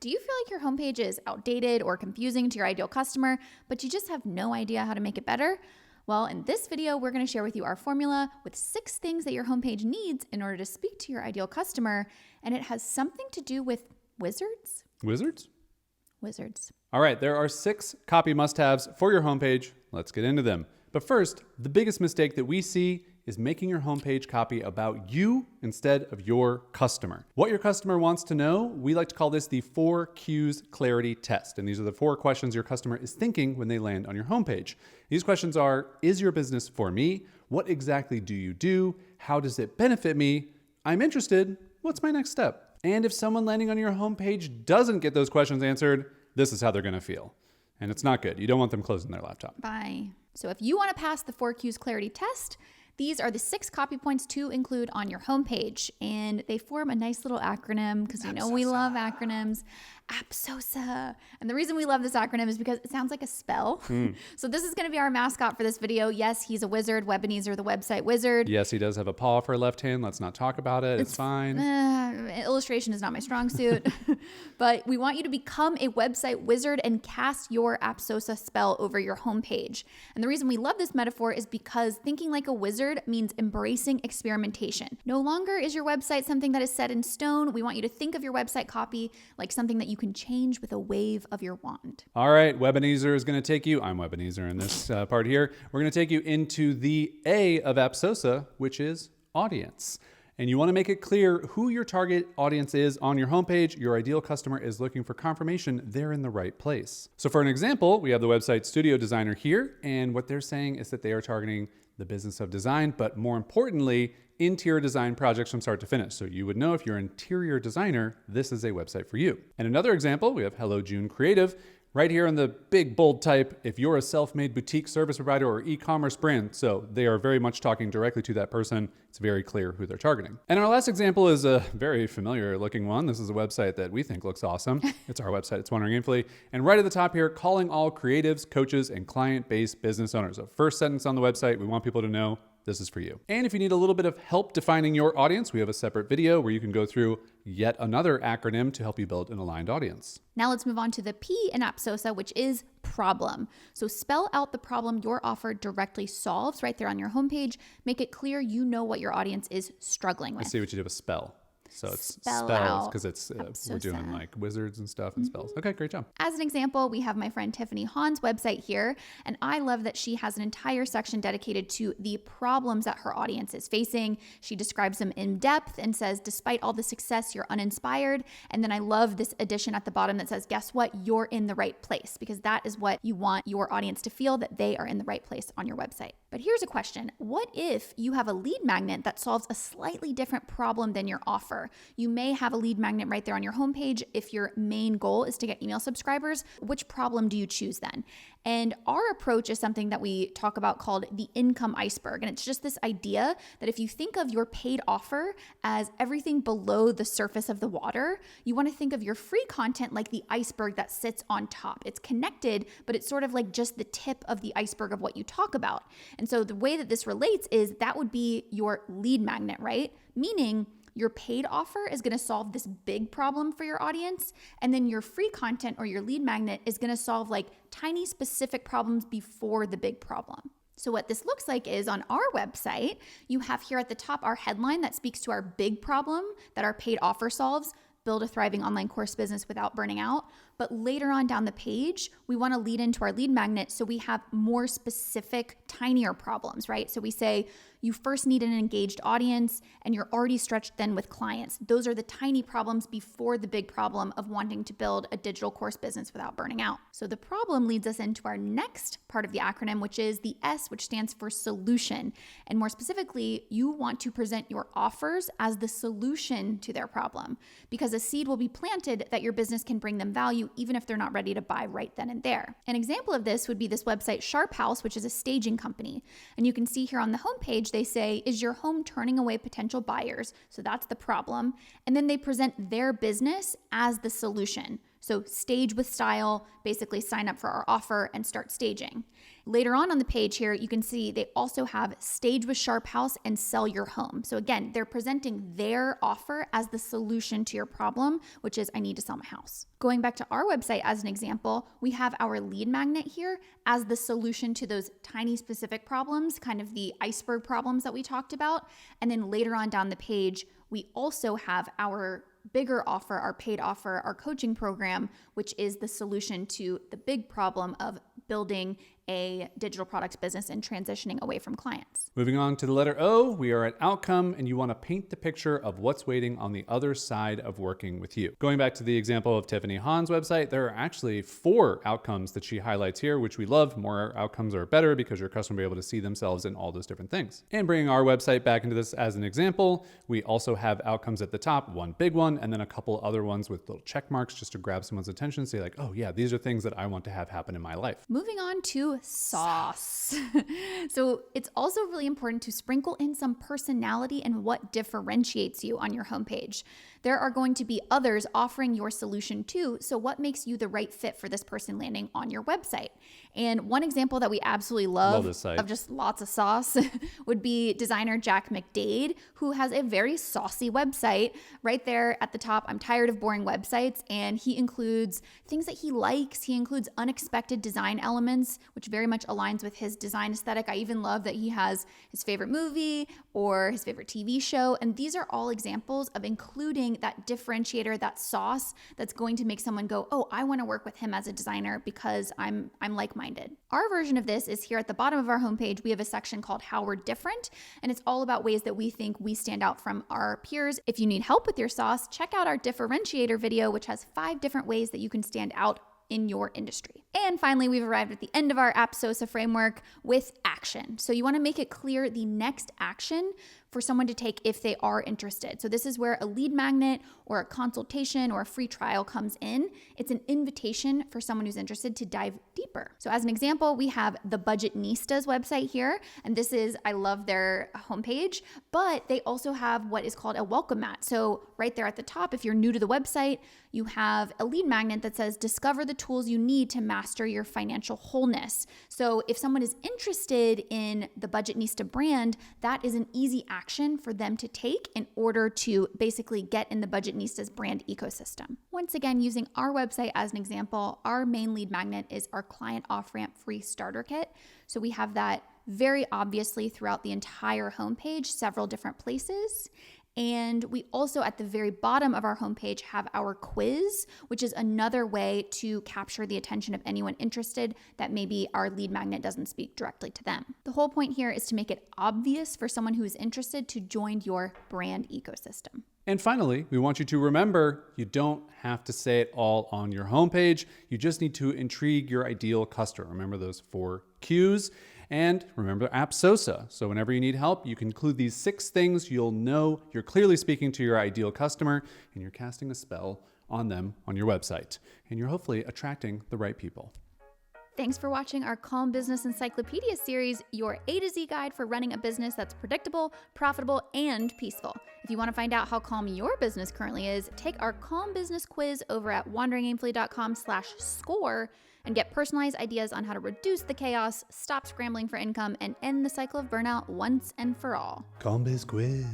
Do you feel like your homepage is outdated or confusing to your ideal customer, but you just have no idea how to make it better? Well, in this video, we're going to share with you our formula with 6 things that your homepage needs in order to speak to your ideal customer, and it has something to do with wizards? Wizards? Wizards. All right, there are 6 copy must-haves for your homepage. Let's get into them. But first, the biggest mistake that we see is making your homepage copy about you instead of your customer. What your customer wants to know, we like to call this the 4 Q's clarity test. And these are the 4 questions your customer is thinking when they land on your homepage. These questions are, is your business for me? What exactly do you do? How does it benefit me? I'm interested. What's my next step? And if someone landing on your homepage doesn't get those questions answered, this is how they're gonna feel. And it's not good. You don't want them closing their laptop. Bye. So if you want to pass the 4 Q's clarity test, these are the 6 copy points to include on your homepage, and they form a nice little acronym because you know we love acronyms. APSOSA. And the reason we love this acronym is because it sounds like a spell. So this is going to be our mascot for this video. Yes, he's a wizard. Ebenezer, the website wizard. Yes, he does have a paw for a left hand. Let's not talk about it. It's fine. Illustration is not my strong suit. But we want you to become a website wizard and cast your APSOSA spell over your homepage. And the reason we love this metaphor is because thinking like a wizard means embracing experimentation. No longer is your website something that is set in stone. We want you to think of your website copy like something that you can change with a wave of your wand. All right, Ebenezer is going to take you, I'm Ebenezer in this part here, we're going to take you into the A of APSOSA, which is audience. And you want to make it clear who your target audience is on your homepage. Your ideal customer is looking for confirmation they're in the right place. So for an example, we have the website studio designer here, and what they're saying is that they are targeting the business of design, but more importantly, interior design projects from start to finish. So you would know if you're an interior designer, this is a website for you. And another example, we have Hello June Creative. Right here in the big bold type, if you're a self-made boutique service provider or e-commerce brand, so they are very much talking directly to that person. It's very clear who they're targeting. And our last example is a very familiar looking one. This is a website that we think looks awesome. It's our website, it's Wondering Aimfully. And right at the top here, calling all creatives, coaches, and client-based business owners. So first sentence on the website, we want people to know this is for you. And if you need a little bit of help defining your audience, we have a separate video where you can go through yet another acronym to help you build an aligned audience. Now let's move on to the P in APSOSA, which is problem. So spell out the problem your offer directly solves right there on your homepage. Make it clear you know what your audience is struggling with. I see what you did with spell. So it's Spell spells out because it's we're APSOSA. doing like wizards and stuff and spells. Okay, great job. As an example, we have my friend Tiffany Hahn's website here, and I love that she has an entire section dedicated to the problems that her audience is facing. She describes them in depth and says, despite all the success, you're uninspired. And then I love this addition at the bottom that says, guess what? You're in the right place, because that is what you want your audience to feel, that they are in the right place on your website. But here's a question. What if you have a lead magnet that solves a slightly different problem than your offer? You may have a lead magnet right there on your homepage. If your main goal is to get email subscribers, which problem do you choose then? And our approach is something that we talk about called the income iceberg. And it's just this idea that if you think of your paid offer as everything below the surface of the water, you want to think of your free content like the iceberg that sits on top. It's connected, but it's sort of like just the tip of the iceberg of what you talk about. And so the way that this relates is that would be your lead magnet, right? Meaning your paid offer is going to solve this big problem for your audience, and then your free content or your lead magnet is going to solve like tiny specific problems before the big problem. So what this looks like is on our website, you have here at the top our headline that speaks to our big problem that our paid offer solves: build a thriving online course business without burning out. But later on down the page, we want to lead into our lead magnet so we have more specific, tinier problems, right? So we say you first need an engaged audience and you're already stretched thin with clients. Those are the tiny problems before the big problem of wanting to build a digital course business without burning out. So the problem leads us into our next part of the acronym, which is the S, which stands for solution. And more specifically, you want to present your offers as the solution to their problem, because a seed will be planted that your business can bring them value even if they're not ready to buy right then and there. An example of this would be this website Sharp House, which is a staging company. And you can see here on the homepage, they say, is your home turning away potential buyers? So that's the problem. And then they present their business as the solution. So stage with style, basically sign up for our offer and start staging. Later on the page here, you can see they also have stage with Sharp House and sell your home. So again, they're presenting their offer as the solution to your problem, which is I need to sell my house. Going back to our website as an example, we have our lead magnet here as the solution to those tiny specific problems, kind of the iceberg problems that we talked about. And then later on down the page, we also have our bigger offer, our paid offer, our coaching program, which is the solution to the big problem of building a digital products business and transitioning away from clients. Moving on to the letter O, we are at outcome, and you want to paint the picture of what's waiting on the other side of working with you. Going back to the example of Tiffany Hahn's website, there are actually 4 outcomes that she highlights here, which we love. More outcomes are better because your customer will be able to see themselves in all those different things. And bringing our website back into this as an example, we also have outcomes at the top, one big one, and then a couple other ones with little check marks just to grab someone's attention, say like, oh yeah, these are things that I want to have happen in my life. Moving on to sauce. So it's also really important to sprinkle in some personality and what differentiates you on your homepage. There are going to be others offering your solution too. So what makes you the right fit for this person landing on your website? And one example that we absolutely love of just lots of sauce would be designer Jack McDade, who has a very saucy website right there at the top. I'm tired of boring websites. And he includes things that he likes. He includes unexpected design elements, which very much aligns with his design aesthetic. I even love that he has his favorite movie or his favorite TV show. And these are all examples of including that differentiator, that sauce that's going to make someone go, oh, I want to work with him as a designer because I'm like-minded. Our version of this is here at the bottom of our homepage. We have a section called How We're Different, and it's all about ways that we think we stand out from our peers. If you need help with your sauce, check out our differentiator video, which has 5 different ways that you can stand out in your industry. And finally, we've arrived at the end of our APSOSA framework with action. So you want to make it clear the next action for someone to take if they are interested. So this is where a lead magnet or a consultation or a free trial comes in. It's an invitation for someone who's interested to dive deeper. So as an example, we have the Budgetnistas website here. And this is, I love their homepage, but they also have what is called a welcome mat. So right there at the top, if you're new to the website, you have a lead magnet that says, discover the tools you need to master your financial wholeness. So if someone is interested in the Budgetnista brand, that is an easy action for them to take in order to basically get in the Budgetnista's brand ecosystem. Once again, using our website as an example, our main lead magnet is our client off-ramp free starter kit. So we have that very obviously throughout the entire homepage, several different places. And we also at the very bottom of our homepage have our quiz, which is another way to capture the attention of anyone interested that maybe our lead magnet doesn't speak directly to them. The whole point here is to make it obvious for someone who is interested to join your brand ecosystem. And finally, we want you to remember you don't have to say it all on your homepage. You just need to intrigue your ideal customer. Remember those 4 Qs. And remember APSOSA. So whenever you need help, you can include these 6 things. You'll know you're clearly speaking to your ideal customer and you're casting a spell on them on your website. And you're hopefully attracting the right people. Thanks for watching our Calm Business Encyclopedia series, your A to Z guide for running a business that's predictable, profitable, and peaceful. If you want to find out how calm your business currently is, take our Calm Business quiz over at wanderingaimfully.com/score and get personalized ideas on how to reduce the chaos, stop scrambling for income, and end the cycle of burnout once and for all. Calm Biz Quiz.